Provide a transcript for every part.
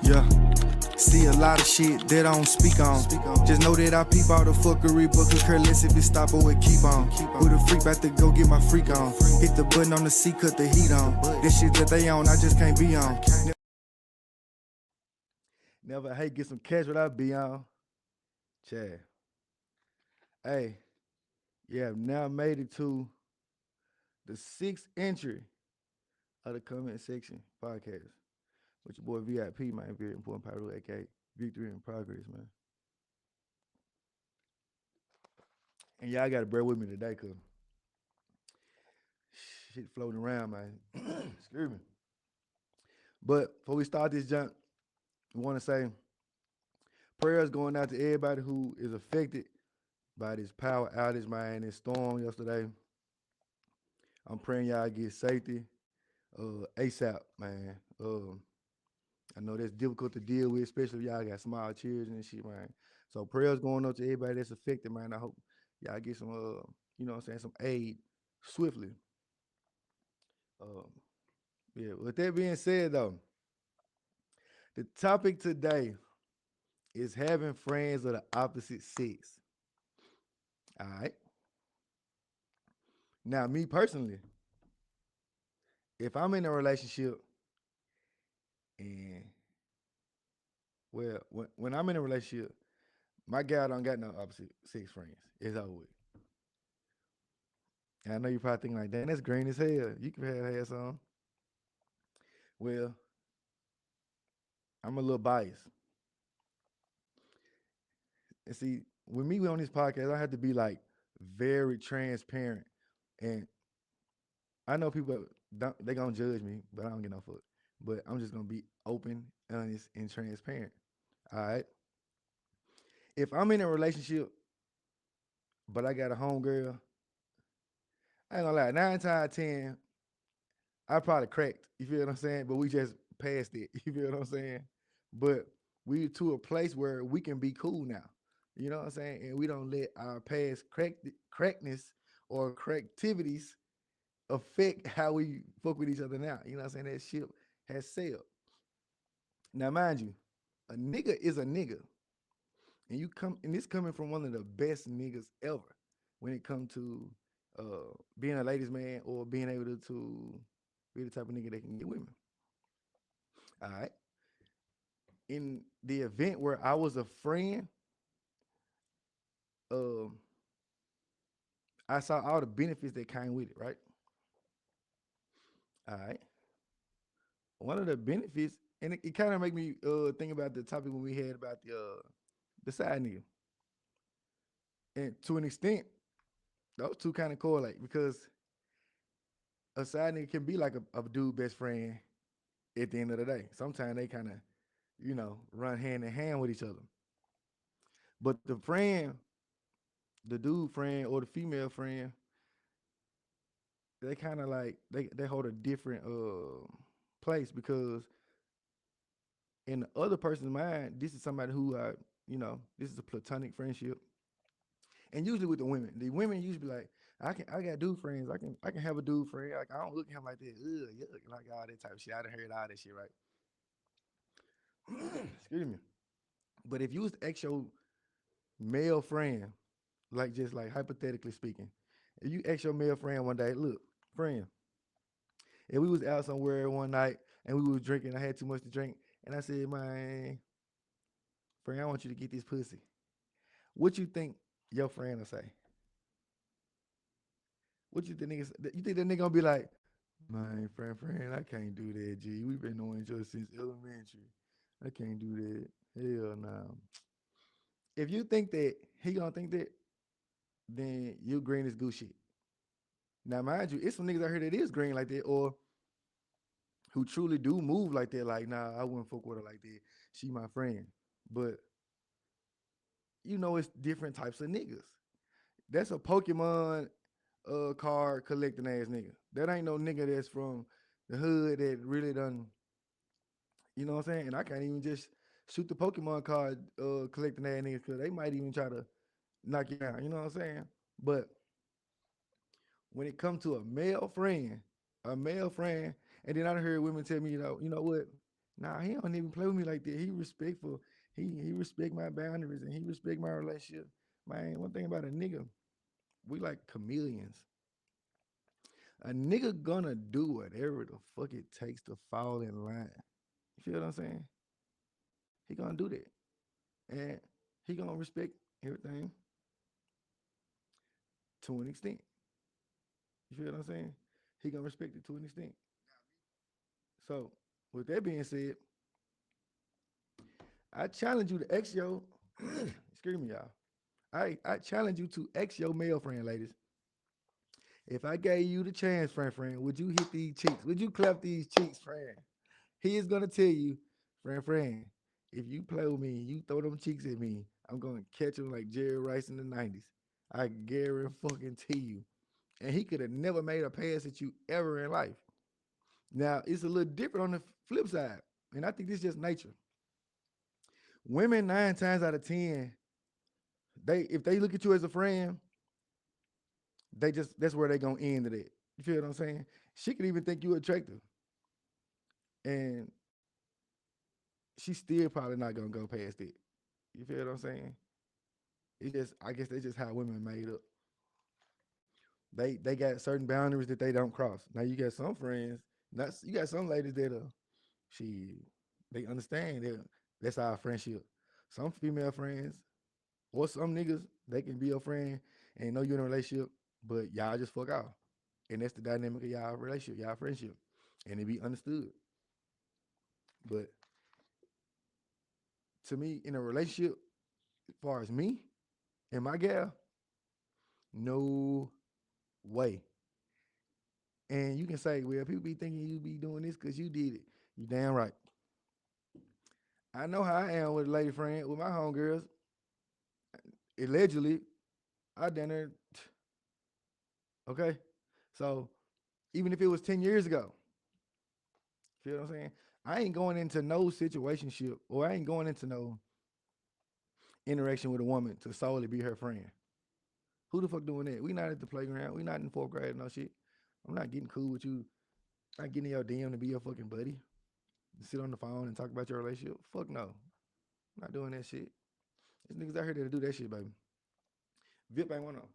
Yeah. See a lot of shit that I don't speak on. Just know that I peep all the fuckery, but could care less if it stop or it keep on. Who the freak about to go get my freak on? Hit the button on the seat, cut the heat on. This shit that they on, I just can't be on. Never hate get some cash without be on. Chad. Hey, you have now made it to the sixth entry of the comment section podcast. With your boy VIP, man. Very important part of aka Victory in Progress, man. And y'all gotta bear with me today, cause shit floating around, man. Excuse me. But before we start this jump, we want to say prayers going out to everybody who is affected by this power outage, man. This storm yesterday. I'm praying y'all get safety ASAP, man. I know that's difficult to deal with, especially if y'all got small children and shit, man. So prayers going up to everybody that's affected, man. I hope y'all get some, you know what I'm saying, some aid swiftly. Um, yeah. With that being said, though, the topic today is having friends of the opposite sex. All right. Now, me personally, if I'm in a relationship and when I'm in a relationship, my gal don't got no opposite sex friends. It's over with. And I know you're probably thinking like, damn, that's green as hell. You can have some. Well, I'm a little biased. And see, with me on this podcast, I have to be like very transparent. And I know people they gonna judge me, but I don't get no fuck. But I'm just gonna be open, honest, and transparent. All right. If I'm in a relationship, but I got a homegirl, I ain't gonna lie, 9 times 10, I probably cracked. You feel what I'm saying? But we just passed it. You feel what I'm saying? But we to a place where we can be cool now. You know what I'm saying? And we don't let our past crackness or cracktivities affect how we fuck with each other now. You know what I'm saying? That ship has sailed. Now, mind you, a nigga is a nigga. And this coming from one of the best niggas ever when it comes to being a ladies man or being able to be the type of nigga that can get women. All right. In the event where I was a friend, um, I saw all the benefits that came with it, right? All right. One of the benefits, and it kind of make me think about the topic when we had about the side nigga. And to an extent, those two kind of correlate because a side nigga can be like a dude best friend at the end of the day. Sometimes they kind of, run hand in hand with each other. But the friend, the dude friend or the female friend, they kind of like they hold a different place because in the other person's mind, this is somebody who this is a platonic friendship. And usually with the women usually be like, I got dude friends. I can have a dude friend. Like I don't look at him like that. Ugh, yuck, like all that type of shit. I done heard all that shit, right? Excuse me. But if you was to ask your male friend, like just like hypothetically speaking, if you ask your male friend one day, look, friend, if we was out somewhere one night and we was drinking, I had too much to drink, and I said, man, friend, I want you to get this pussy. What you think your friend will say? What you think niggas? You think that nigga gonna be like, man, friend, I can't do that. G, we been knowing each other since elementary. I can't do that. Hell no. If you think that he gonna think that, then you green as goose shit. Now, mind you, it's some niggas out here that is green like that, or who truly do move like that. Like, nah, I wouldn't fuck with her like that. She my friend. But it's different types of niggas. That's a Pokemon card collecting ass nigga. That ain't no nigga that's from the hood that really done, you know what I'm saying? And I can't even just shoot the Pokemon card collecting ass niggas because they might even try to knock you down, you know what I'm saying? But when it comes to a male friend, and then I heard women tell me, you know what? Nah, he don't even play with me like that. He respectful. He respect my boundaries and he respect my relationship. Man, one thing about a nigga, we like chameleons. A nigga gonna do whatever the fuck it takes to fall in line. You feel what I'm saying? He gonna do that. And he gonna respect everything to an extent. You feel what I'm saying? He gonna respect it to an extent. So with that being said, I challenge you to X your excuse me, y'all. I challenge you to X your male friend, ladies. If I gave you the chance, friend, would you hit these cheeks? Would you clap these cheeks, friend? He is gonna tell you, friend, if you play with me, you throw them cheeks at me, I'm gonna catch them like Jerry Rice in the '90s. I guarantee fucking to you. And he could have never made a pass at you ever in life. Now it's a little different on the flip side, and I think this is just nature. Women 9 times out of 10, they if they look at you as a friend, they just that's where they gonna end it at. You feel what I'm saying? She could even think you attractive, and she's still probably not gonna go past it. You feel what I'm saying? It just I guess that's just how women made up. They got certain boundaries that they don't cross. Now you got some friends, not you got some ladies that she they understand that that's our friendship. Some female friends or some niggas they can be your friend and know you're in a relationship, but y'all just fuck off, and that's the dynamic of y'all relationship, y'all friendship, and it be understood. But to me, in a relationship, as far as me and my gal, no way. And you can say, well, people be thinking you be doing this because you did it. You damn right. I know how I am with a lady friend, with my homegirls. Allegedly, I done there. Okay. So even if it was 10 years ago, feel what I'm saying? I ain't going into no situationship or I ain't going into no interaction with a woman to solely be her friend. Who the fuck doing that? We not at the playground. We not in fourth grade, no shit. I'm not getting cool with you. Not getting in your DM to be your fucking buddy. To sit on the phone and talk about your relationship. Fuck no. I'm not doing that shit. There's niggas out here that do that shit, baby. VIP ain't one of them.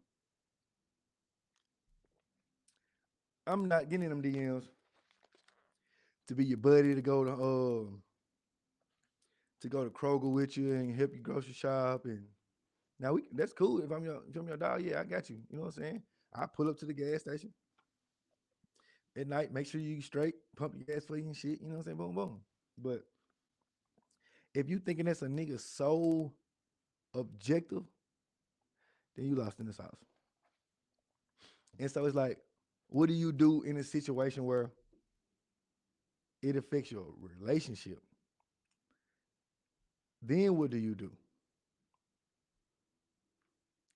I'm not getting in them DMs to be your buddy to go to Kroger with you and help you grocery shop and now we that's cool if I'm your dog, yeah, I got you. You know what I'm saying? I pull up to the gas station at night, make sure you straight, pump your gas for you and shit, you know what I'm saying? Boom, boom. But if you thinking that's a nigga so objective, then you lost in this house. And so it's like, what do you do in a situation where it affects your relationship? Then what do you do?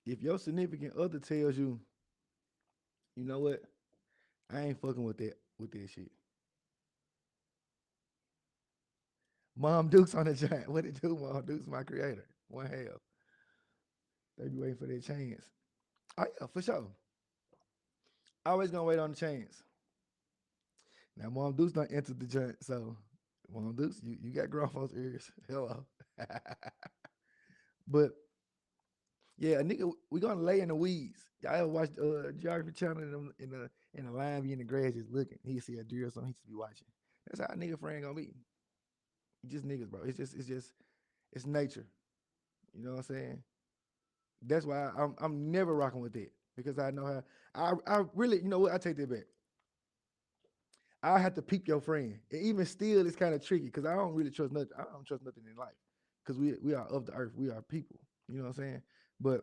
If your significant other tells you, you know what, I ain't fucking with that shit. Mom Duke's on the giant. What it do, Mom Duke's my creator. One hell. They be waiting for their chance. Oh yeah, for sure. Always gonna wait on the chance. Now Mom Dukes not entered the joint, so Mom Dukes, you got grown folks ears. Hello. But yeah, a nigga, we gonna lay in the weeds. Y'all ever watch Geography Channel in the line be in the grass just looking? He see a deer or something, he just be watching. That's how a nigga friend gonna be. Just niggas, bro. It's just it's nature. You know what I'm saying? That's why I'm never rocking with that because I know how I really you know what I take that back. I have to peep your friend. And even still, it's kind of tricky because I don't really trust nothing. I don't trust nothing in life because we are of the earth. We are people. You know what I'm saying? But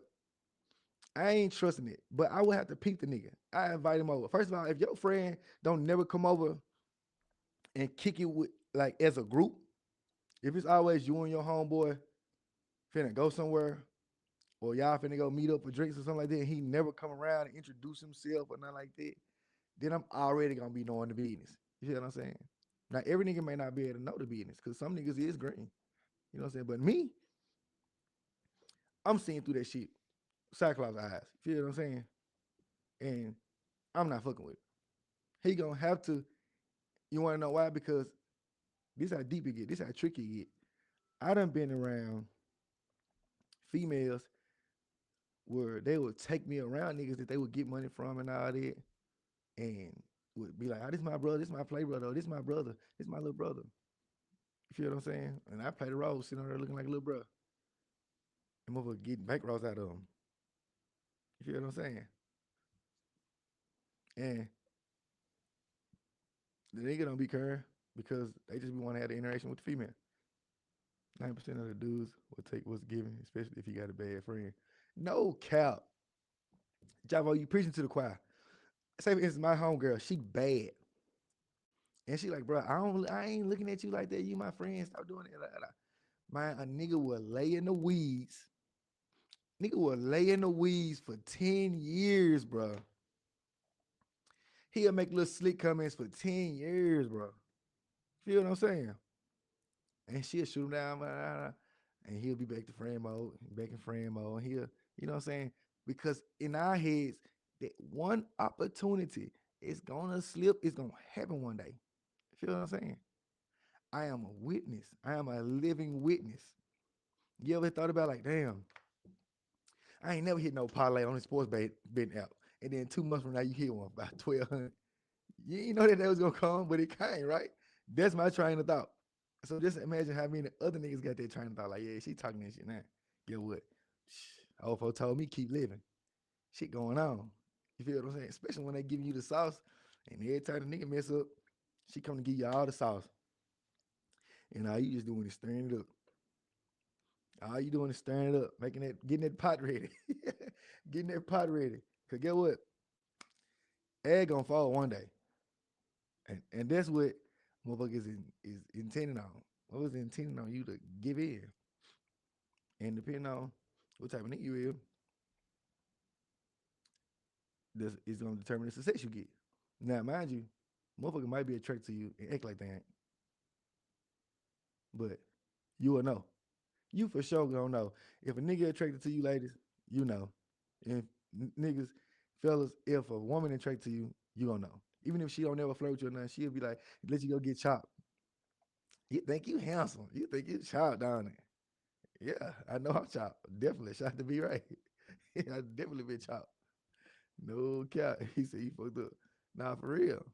I ain't trusting it. But I would have to peep the nigga. I invite him over. First of all, if your friend don't never come over and kick it with like as a group, if it's always you and your homeboy finna go somewhere or y'all finna go meet up for drinks or something like that, and he never come around and introduce himself or nothing like that, then I'm already gonna be knowing the business. You see what I'm saying? Now every nigga may not be able to know the business because some niggas is green. You know what I'm saying? But me, I'm seeing through that shit. Cyclops eyes. You feel what I'm saying? And I'm not fucking with it. He gonna have to, you wanna know why? Because This how deep it get. This how tricky it get. I done been around females where they would take me around niggas that they would get money from and all that, and would be like, "Oh, this my brother, this my play brother, this my brother, this my little brother." You feel what I'm saying? And I play the role, sitting on there looking like a little bro, and motherfucker getting bank rolls out of them. You feel what I'm saying? And the nigga don't be caring because they just want to have the interaction with the female. 90% of the dudes will take what's given, especially if you got a bad friend. No cap. Javo, you preaching to the choir. Say for instance, my homegirl, she bad. And she like, bro, I ain't looking at you like that. You my friend. Stop doing it. Man, a nigga will lay in the weeds. Nigga will lay in the weeds for 10 years, bro. He'll make little slick comments for 10 years, bro. Feel what I'm saying? And she'll shoot him down, blah, blah, blah, and he'll be back to friend mode, back in friend mode. And he'll, you know what I'm saying? Because in our heads, that one opportunity is gonna slip, it's gonna happen one day. Feel what I'm saying? I am a witness. I am a living witness. You ever thought about like, damn, I ain't never hit no parlay on the sports betting app. And then 2 months from now, you hit one by 1,200. You ain't know that was gonna come, but it came, right? That's my train of thought. So just imagine how many other niggas got that train of thought. Like, yeah, she talking that shit now. Get what? Old folks told me keep living. Shit going on. You feel what I'm saying? Especially when they giving you the sauce, and every time the nigga mess up, she come to give you all the sauce. And all you just doing is stirring it up. All you doing is stirring it up, making that, getting that pot ready, getting that pot ready. Cause get what? Egg gonna fall one day, and that's what motherfuckers is intending on. What was intending on you to give in, and depending on what type of nigga you is, this is gonna determine the success you get. Now, mind you, motherfucker might be attracted to you and act like they ain't, but you will know. You for sure gonna know. If a nigga attracted to you, ladies, you know. If niggas, fellas, if a woman attracted to you, you gonna know. Even if she don't never flirt with you or nothing, she'll be like, let you go get chopped. You think you handsome. You think you chopped down there. Yeah, I know I'm chopped. Definitely. Shot to be right. I definitely been chopped. No cap. He said you fucked up. Nah, for real.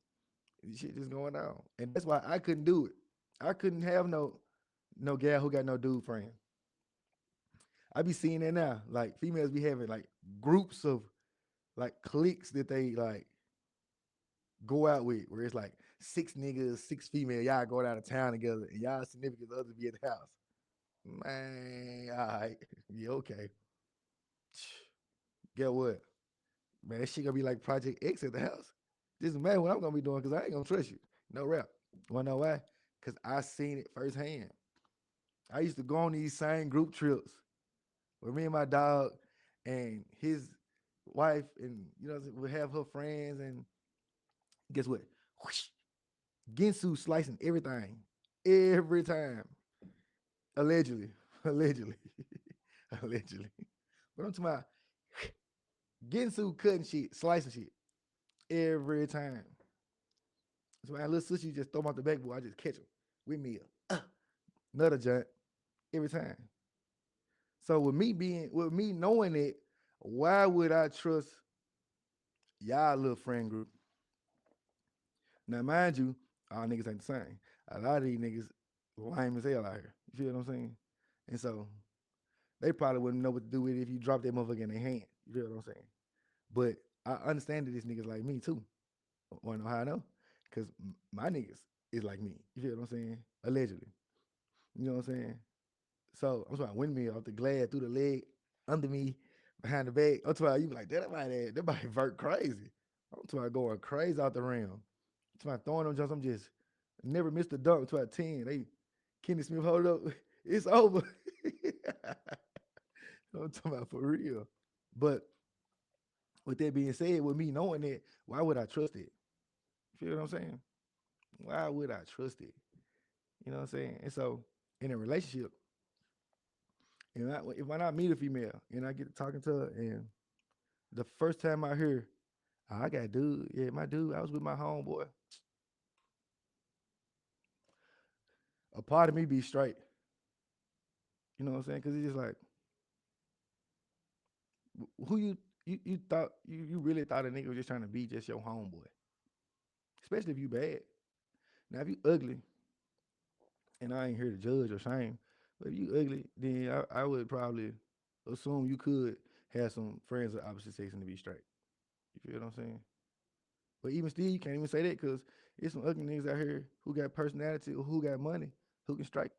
This shit just going on. And that's why I couldn't do it. I couldn't have no gal who got no dude friend. I be seeing that now. Like females be having like groups of like cliques that they like go out with, where it's like 6 niggas, 6 female, y'all going out of town together, and y'all significant others be at the house. Man, all right, yeah, okay. Get what? Man, that shit gonna be like Project X at the house. Just imagine what I'm gonna be doing because I ain't gonna trust you. No rap. Wanna know why? Because I seen it firsthand. I used to go on these same group trips with me and my dog and his wife, and you know, would have her friends, and guess what? Whoosh, Ginsu slicing everything every time. Allegedly, allegedly, allegedly. But I'm talking about Ginsu cutting shit, slicing shit every time. So my little sister just throw them out the backboard. I just catch them with me. Another junk every time. So with me knowing it, why would I trust y'all little friend group? Now, mind you, all niggas ain't the same. A lot of these niggas lame as hell out here. You feel what I'm saying? And so they probably wouldn't know what to do with it if you drop that motherfucker in their hand. You feel what I'm saying? But I understand that these niggas like me too. Wanna know how I know? Because my niggas is like me. You feel what I'm saying? Allegedly. You know what I'm saying? So I'm talking windmill off the glass through the leg, under me, behind the back. I'm talking you be like, that might vert crazy. I'm talking going crazy out the rim. I'm talking throwing them jumps. I'm just never missed a dunk to a 10. They Kenny Smith hold up. It's over. I'm talking about for real. But with that being said, with me knowing that, why would I trust it? You feel what I'm saying? Why would I trust it? You know what I'm saying? And so in a relationship, and if I not meet a female and I get to talking to her, and the first time I hear, "Oh, I got a dude, yeah, my dude, I was with my homeboy." a part of me be straight. You know what I'm saying? Because it's just like who you thought you really thought a nigga was just trying to be just your homeboy, especially if you bad. Now if you ugly, and I ain't here to judge or shame, but if you ugly, then I would probably assume you could have some friends of opposite sex and to be straight. You feel what I'm saying? But even still, you can't even say that because there's some ugly niggas out here who got personality or who got money who can strike.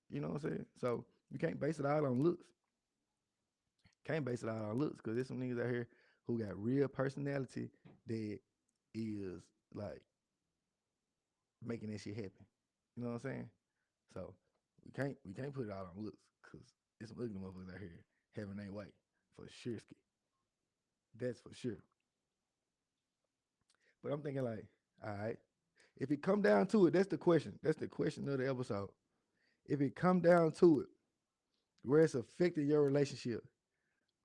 You know what I'm saying? So you can't base it all on looks. Can't base it all on looks because there's some niggas out here who got real personality that is like making that shit happen. You know what I'm saying? So we can't put it all on looks because there's some ugly motherfuckers out here having their way for sure. Ski. That's for sure. But I'm thinking like, all right, if it come down to it, that's the question. That's the question of the episode. If it come down to it, where it's affecting your relationship,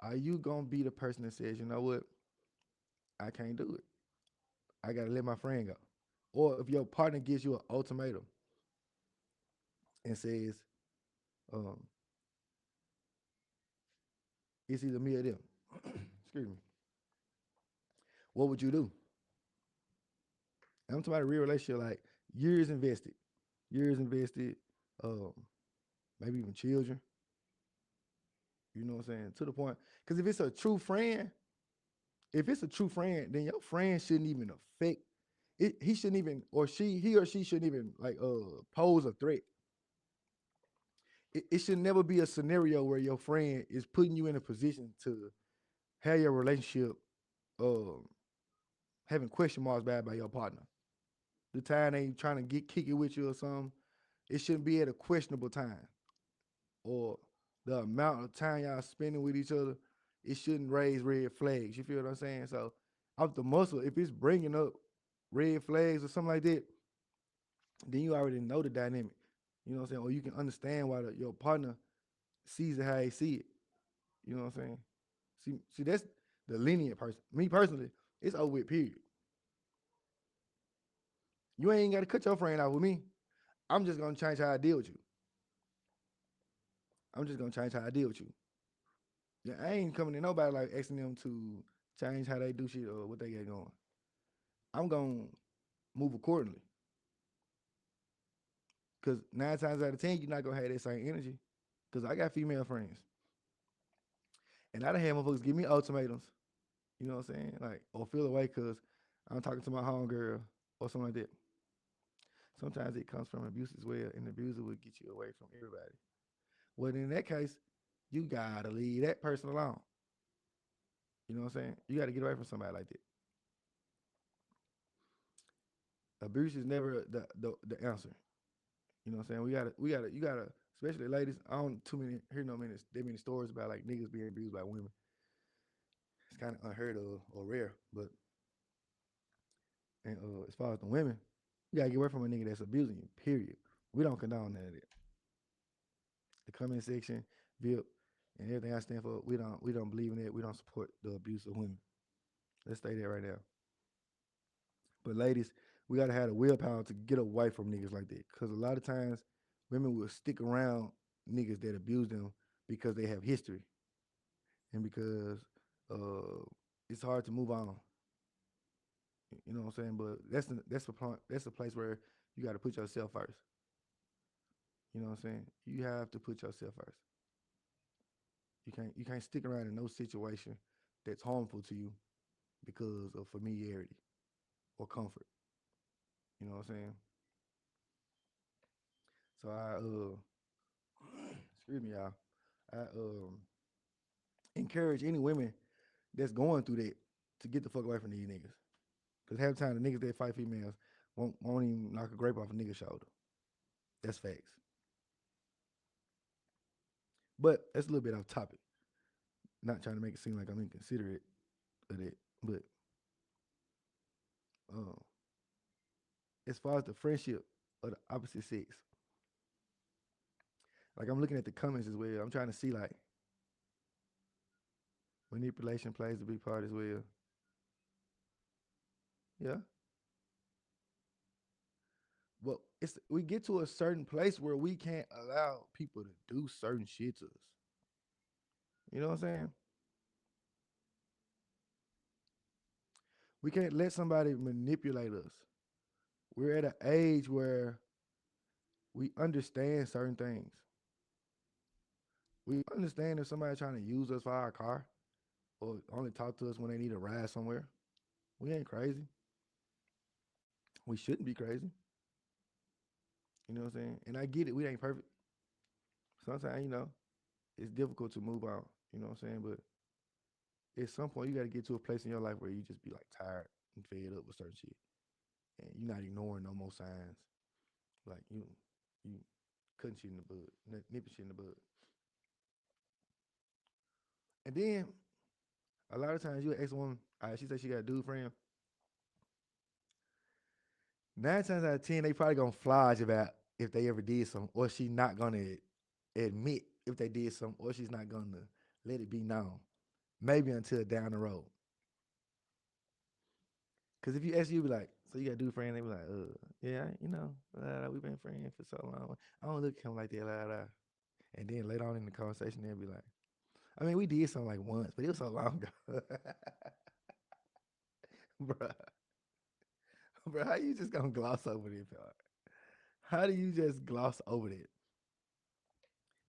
are you gonna be the person that says, you know what, I can't do it. I gotta let my friend go. Or if your partner gives you an ultimatum and says, um, it's either me or them. Excuse me. What would you do? And I'm talking about a real relationship, like years invested, years invested, um, maybe even children. You know what I'm saying? To the point, because if it's a true friend, if it's a true friend, then your friend shouldn't even affect it. He shouldn't even, or he or she shouldn't even like pose a threat. It should never be a scenario where your friend is putting you in a position to have your relationship um having question marks by your partner. The time they trying to get kick it with you or something, it shouldn't be at a questionable time. Or the amount of time y'all spending with each other, it shouldn't raise red flags. You feel what I'm saying? So off the muscle, if it's bringing up red flags or something like that, then you already know the dynamic. You know what I'm saying? Or you can understand why your partner sees it how they see it. You know what I'm saying? See, that's the lenient person. Me personally, it's over with. Period. You ain't got to cut your friend out with me. I'm just gonna change how I deal with you. I'm just gonna change how I deal with you. Yeah, I ain't coming to nobody like asking them to change how they do shit or what they got going. I'm gonna move accordingly. Cause 9 times out of 10, you're not gonna have that same energy. Cause I got female friends. And I done had motherfuckers give me ultimatums. You know what I'm saying? Like, or feel away cause I'm talking to my homegirl or something like that. Sometimes it comes from abuse as well, and the abuser will get you away from everybody. Well, in that case, you gotta leave that person alone. You know what I'm saying? You gotta get away from somebody like that. Abuse is never the answer. You know what I'm saying? You gotta, especially ladies. I don't too many hear no many that many stories about like niggas being abused by women. It's kind of unheard of or rare. But and as far as the women, you gotta get away from a nigga that's abusing you. Period. We don't condone that. The comment section, VIP, and everything I stand for, we don't believe in it. We don't support the abuse of women. Let's stay there right now. But ladies, we gotta have the willpower to get away from niggas like that. Cause a lot of times women will stick around niggas that abuse them because they have history and because uh it's hard to move on. You know what I'm saying? But that's the place where you gotta put yourself first. You know what I'm saying? You have to put yourself first. You can't stick around in no situation that's harmful to you because of familiarity or comfort. You know what I'm saying? So I excuse me, y'all. I encourage any women that's going through that to get the fuck away from these niggas. Cause half the time the niggas that fight females won't even knock a grape off a nigga's shoulder. That's facts. But that's a little bit off topic. Not trying to make it seem like I'm inconsiderate of that. But um, as far as the friendship of the opposite sex, like I'm looking at the comments as well. I'm trying to see like manipulation plays a big part as well. Yeah. Well, it's we get to a certain place where we can't allow people to do certain shit to us. You know what I'm saying? We can't let somebody manipulate us. We're at an age where we understand certain things. We understand if somebody trying to use us for our car or only talk to us when they need a ride somewhere. We ain't crazy. We shouldn't be crazy. You know what I'm saying? And I get it. We ain't perfect. Sometimes, it's difficult to move on. You know what I'm saying? But at some point, you got to get to a place in your life where you just be like tired and fed up with certain shit. And you're not ignoring no more signs. Like you cutting shit in the bud, nipping shit in the bud. And then a lot of times you ask a woman, all right, she said she got a dude friend. 9 times out of 10, they probably gonna flodge about if they ever did something, or she not gonna admit if they did something, or she's not gonna let it be known. Maybe until down the road. Cause if you ask, you be like, so you got a dude friend, they be like, yeah, we've been friends for so long. I don't look at him like that, And then later on in the conversation, they'll be like, I mean, we did something like once, but it was so long ago. Bruh, bro, how you just gonna gloss over this part? How do you just gloss over that?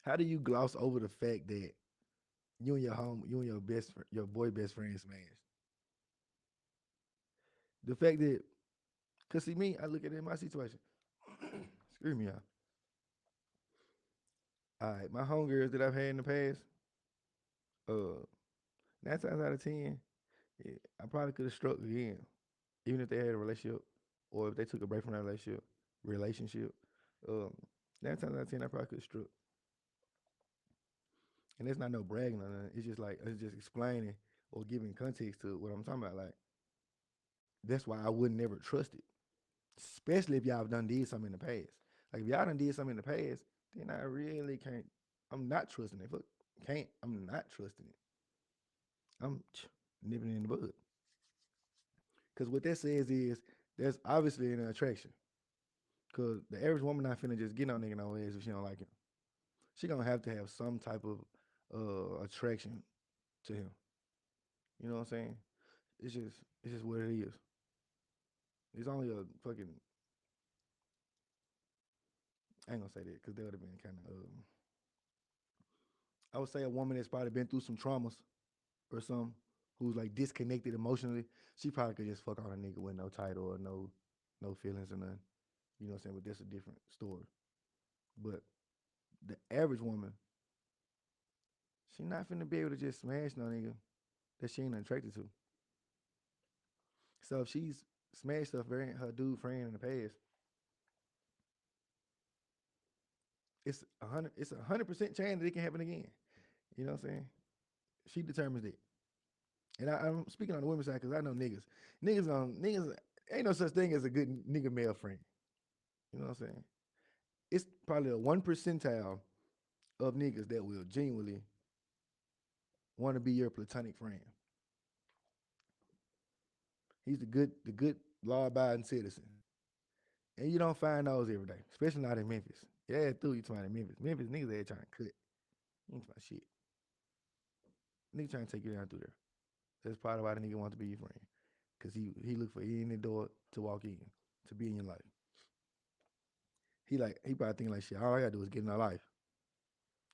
How do you gloss over the fact that you and your your boy best friend smashed? The fact that, cause see me, I look at it in my situation. Screw me out. All right, my homegirls that I've had in the past, uh, 9 times out of 10, yeah, I probably could have struck again, even if they had a relationship, or if they took a break from that relationship. Um, 9 times out of 10, I probably could have struck. And it's not no bragging or nothing. It's just like it's just explaining or giving context to what I'm talking about. Like that's why I would never trust it, especially if y'all done did something in the past. Like if y'all done did something in the past, then I really can't. I'm not trusting it. Fuck, can't. I'm not trusting it. I'm nipping it in the bud. Because what that says is there's obviously an attraction. Because the average woman not finna just get no nigga no ass if she don't like him. She gonna have to have some type of attraction to him. You know what I'm saying? It's just what it is. It's only a fucking. I ain't gonna say that because that would have been kind of. I would say a woman that's probably been through some traumas or something, who's like disconnected emotionally. She probably could just fuck on a nigga with no title or no feelings or nothing. You know what I'm saying? But that's a different story. But the average woman, she not finna be able to just smash no nigga that she ain't attracted to. So if she's smashed stuff her dude friend in the past, it's 100% chance that it can happen again. You know what I'm saying? She determines it. And I'm speaking on the women's side because I know niggas. Niggas ain't no such thing as a good nigga male friend. You know what I'm saying? It's probably a 1 percentile of niggas that will genuinely want to be your platonic friend. He's the good law abiding citizen. And you don't find those every day, especially not in Memphis. Yeah, through you talking in Memphis. Memphis niggas there trying to cut. You ain't talking shit. Nigga trying to take you down through there. That's part of why the nigga wants to be your friend. Cause he look for any door to walk in, to be in your life. He probably thinking like shit, all I gotta do is get in her life.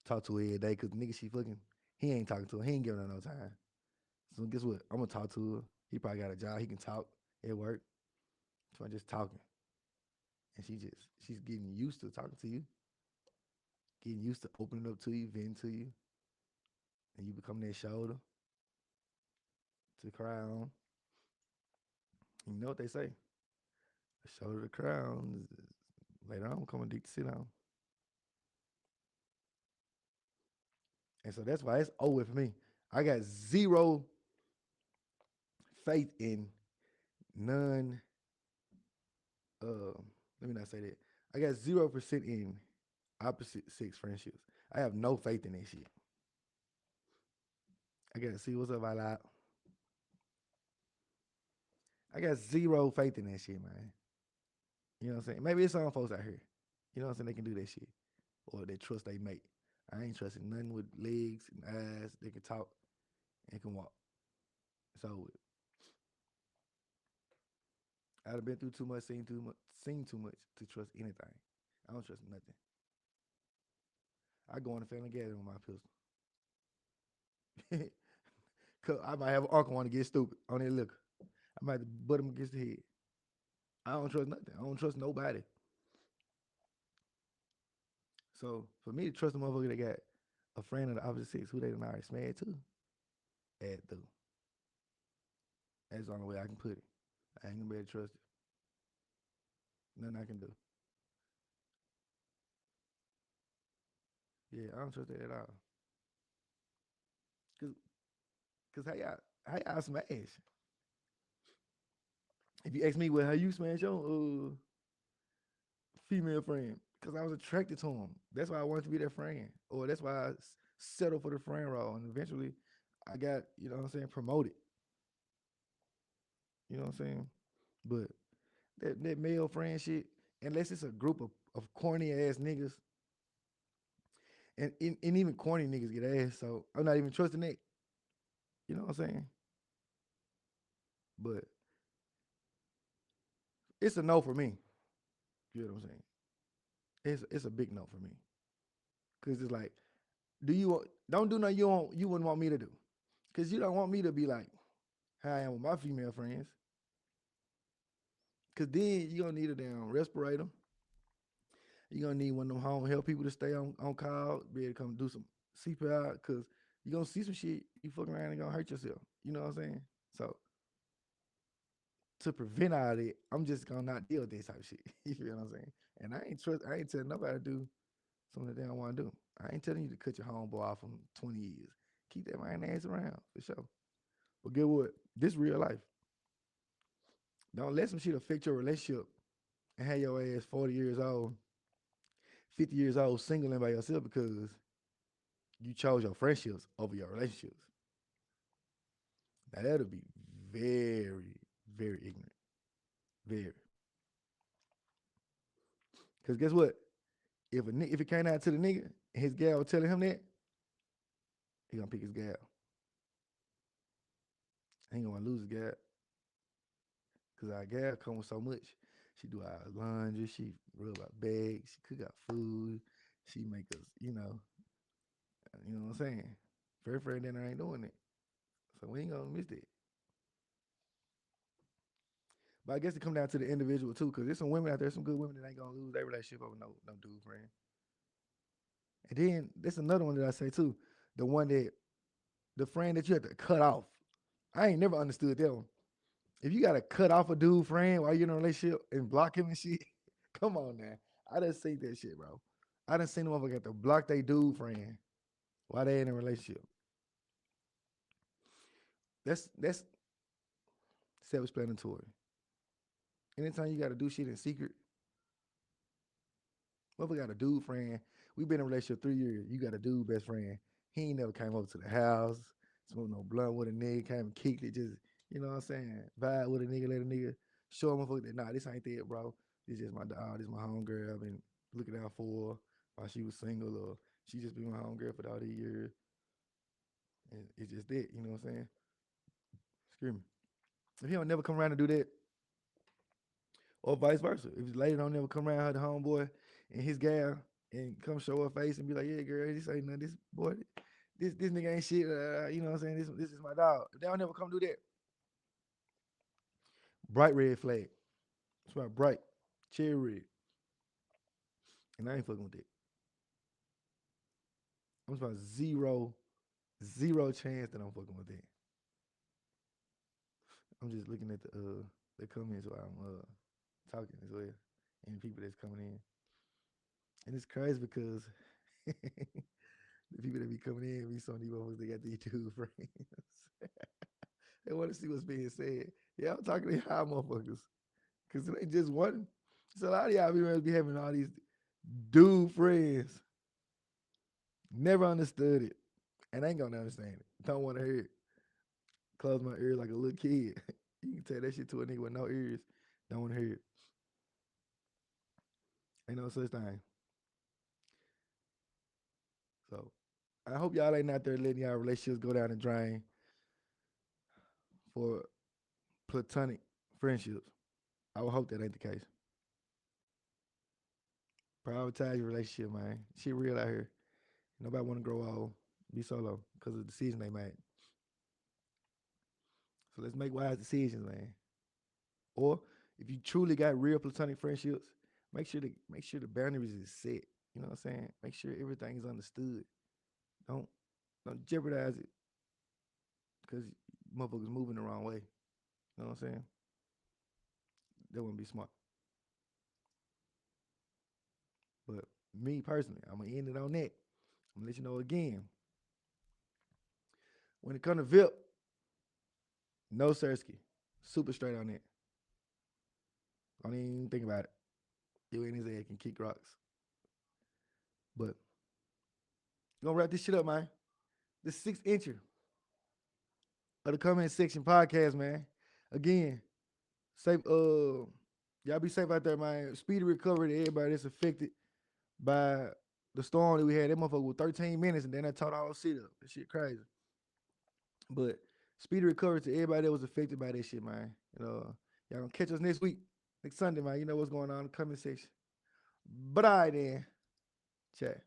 Talk to her every day, cause the nigga she fucking, he ain't talking to her. He ain't giving her no time. So guess what? I'm gonna talk to her. He probably got a job. He can talk at work. So I'm just talking. And she's getting used to talking to you, getting used to opening up to you, venting to you, and you become their shoulder to cry on. You know what they say? A shoulder to cry on. Later on, come a dick to sit on. And so that's why it's over for me. I got zero faith in none. Uh, let me not say that. I got 0% in opposite sex friendships. I have no faith in that shit. I gotta see what's up, I like. I got zero faith in that shit, man. You know what I'm saying? Maybe it's some folks out here. You know what I'm saying? They can do that shit. Or they trust they mate. I ain't trusting nothing with legs and eyes. They can talk and can walk. So I'd have been through seen too much to trust anything. I don't trust nothing. I go on the family gathering with my pistol. Cause I might have an uncle want to get stupid on their liquor. I might butt him against the head. I don't trust nothing. I don't trust nobody. So for me to trust a motherfucker that got a friend of the opposite sex who they done already smashed too, add through. That's the only way I can put it. I ain't gonna be able to trust it. Nothing I can do. Yeah, I don't trust that at all. Cause, cause how y'all smash? If you ask me, well, how you smash your female friend? Cause I was attracted to him. That's why I wanted to be their friend, or that's why I settled for the friend role, and eventually, I got what I'm saying promoted. You know what I'm saying? But that male friend shit, unless it's a group of corny ass niggas, and even corny niggas get ass, so I'm not even trusting that. You know what I'm saying? But it's a no for me. You know what I'm saying? It's a big no for me. Cause it's like, don't do nothing you wouldn't want me to do. Cause you don't want me to be like how I am with my female friends. Cause then you gonna need a damn respirator. You gonna need one of them home health people to stay on call, be able to come do some CPR. Cause you gonna see some shit, you fucking around and gonna hurt yourself. You know what I'm saying? So to prevent all that, I'm just gonna not deal with this type of shit. You feel what I'm saying? And I ain't telling nobody to do something that they don't want to do. I ain't telling you to cut your homeboy off from 20 years. Keep that man ass around for sure. But get what? This real life. Don't let some shit affect your relationship and have your ass 40 years old, 50 years old, single and by yourself because you chose your friendships over your relationships. Now that'll be very, very ignorant. Very. Because guess what? If it came out to the nigga and his gal was telling him that, he gonna pick his gal. He ain't gonna lose his gal. Cause our gal come with so much. She do our laundry, she rub our bags, she cook our food, she make us, what I'm saying? Fair friend dinner ain't doing it. So we ain't gonna miss that. But I guess it come down to the individual too, because there's some women out there, some good women that ain't gonna lose their relationship over no dude friend. And then there's another one that I say too, the one that the friend that you have to cut off. I ain't never understood that one. If you gotta cut off a dude friend while you're in a relationship and block him and shit, come on now. I done seen that shit, bro. I done seen the motherfucker have to block they dude friend while they in a relationship. That's self-explanatory. Anytime you gotta do shit in secret, motherfucker got a dude friend. We been in a relationship 3 years. You got a dude best friend. He ain't never came over to the house, smoked no blunt with a nigga, came and kicked it, just what I'm saying, vibe with a nigga, let a nigga show a motherfucker that nah, this ain't that, bro. This just my dog, this my homegirl. I've been looking out for her while she was single, or she just been my homegirl for all these years. And it's just that, you know what I'm saying? Excuse me. If he don't never come around and do that, or vice versa. If his lady don't never come around her the homeboy and his gal and come show her face and be like, yeah, girl, this ain't nothing. This boy, this nigga ain't shit. You know what I'm saying? This is my dog. If they don't never come do that, bright red flag. That's right, bright cherry red. And I ain't fucking with that. I'm about zero chance that I'm fucking with that. I'm just looking at the comments while I'm talking as well, and the people that's coming in. And it's crazy because the people that be coming in be some of these motherfuckers that got these two friends. They want to see what's being said. Yeah, I'm talking to y'all motherfuckers. Cause it ain't just one. So a lot of y'all be having all these dude friends. Never understood it. And ain't gonna understand it. Don't want to hear it. Close my ears like a little kid. You can tell that shit to a nigga with no ears. Don't want to hear it. Ain't no such thing. So I hope y'all ain't out there letting y'all relationships go down the drain for platonic friendships. I would hope that ain't the case. Prioritize your relationship, man. Shit real out here. Nobody want to grow old, be solo because of the decision they made. So let's make wise decisions, man. Or if you truly got real platonic friendships, make sure the boundaries is set. You know what I'm saying? Make sure everything is understood. Don't don't jeopardize it because motherfuckers moving the wrong way. You know what I'm saying? That wouldn't be smart. But me personally, I'm gonna end it on that. I'm gonna let you know again. When it comes to VIP, no Sersky. Super straight on that. Don't even think about it. You in his head can kick rocks. But we're gonna wrap this shit up, man. The 6 incher of the comment section podcast, man. Again, safe y'all be safe out there, man. Speedy recovery to everybody that's affected by the storm that we had. That motherfucker was 13 minutes and then I taught all shit up. That shit crazy. But speedy recovery to everybody that was affected by this shit, man. Y'all gonna catch us next week, next Sunday, man. You know what's going on in the comment section. But all right then. Chat.